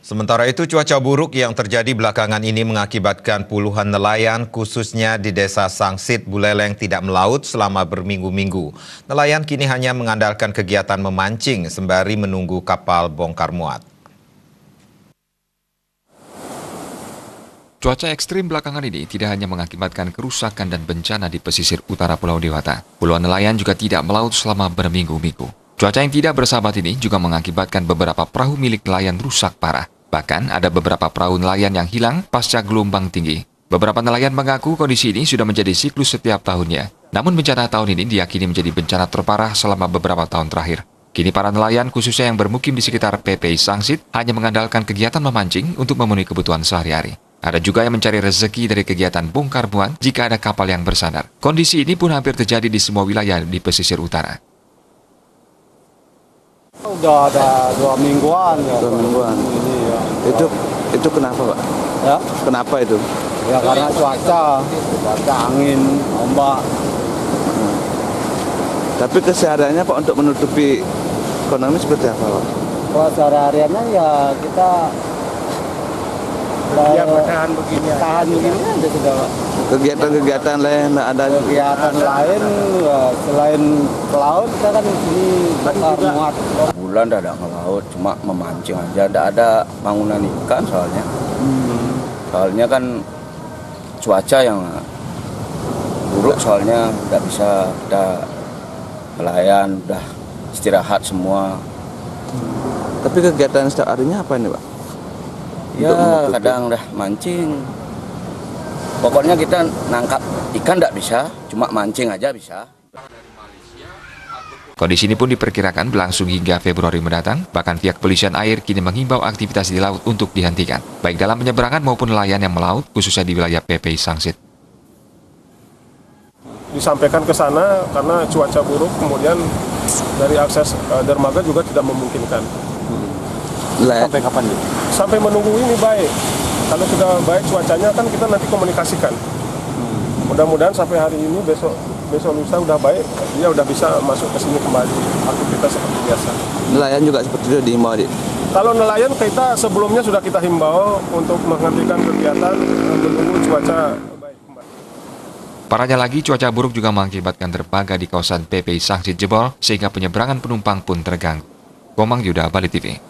Sementara itu, cuaca buruk yang terjadi belakangan ini mengakibatkan puluhan nelayan, khususnya di desa Sangsit, Buleleng, tidak melaut selama berminggu-minggu. Nelayan kini hanya mengandalkan kegiatan memancing sembari menunggu kapal bongkar muat. Cuaca ekstrim belakangan ini tidak hanya mengakibatkan kerusakan dan bencana di pesisir utara Pulau Dewata. Puluhan nelayan juga tidak melaut selama berminggu-minggu. Cuaca yang tidak bersahabat ini juga mengakibatkan beberapa perahu milik nelayan rusak parah. Bahkan ada beberapa perahu nelayan yang hilang pasca gelombang tinggi. Beberapa nelayan mengaku kondisi ini sudah menjadi siklus setiap tahunnya. Namun bencana tahun ini diyakini menjadi bencana terparah selama beberapa tahun terakhir. Kini para nelayan khususnya yang bermukim di sekitar PPI Sangsit hanya mengandalkan kegiatan memancing untuk memenuhi kebutuhan sehari-hari. Ada juga yang mencari rezeki dari kegiatan bongkar muat jika ada kapal yang bersandar. Kondisi ini pun hampir terjadi di semua wilayah di pesisir utara. Udah ada 2 mingguan ya. 2 mingguan. Ini ya. Itu kenapa, Pak? Ya, Kenapa itu? ya karena cuaca angin, ombak. Tapi kesehariannya Pak untuk menutupi ekonomi seperti apa, Pak? Kalau sehari-hariannya ya kita Tahan begini aja sudah, Pak. Kegiatan-kegiatan lain ada Kegiatan lain ya, selain ke laut kita kan di sini bakar muat. Bulan tidak ada ngelaut, cuma memancing aja. Tidak ada bangunan ikan soalnya. Soalnya kan cuaca yang buruk, soalnya tidak bisa kita nelayan, udah istirahat semua. Tapi kegiatan setiap harinya apa ini, Pak? Ya kadang udah mancing. Pokoknya kita nangkap ikan tidak bisa, cuma mancing aja bisa. Kondisi ini pun diperkirakan berlangsung hingga Februari mendatang, bahkan pihak kepolisian air kini menghimbau aktivitas di laut untuk dihentikan, baik dalam penyeberangan maupun nelayan yang melaut, khususnya di wilayah PPI Sangsit. Disampaikan ke sana karena cuaca buruk, kemudian dari akses dermaga juga tidak memungkinkan. Sampai kapan gitu? Sampai menunggu ini baik. Kalau sudah baik cuacanya kan kita nanti komunikasikan. Mudah-mudahan sampai hari ini, besok lusa udah baik, dia udah bisa masuk ke sini kembali, aktivitas seperti biasa. Nelayan juga seperti itu dihimbau, Dik? Kalau nelayan kita sebelumnya sudah kita himbau untuk menghentikan kegiatan menunggu cuaca baik kembali. Parahnya lagi, cuaca buruk juga mengakibatkan dermaga di kawasan PPI Sangsit jebol, sehingga penyeberangan penumpang pun terganggu. Komang Yuda, Bali TV.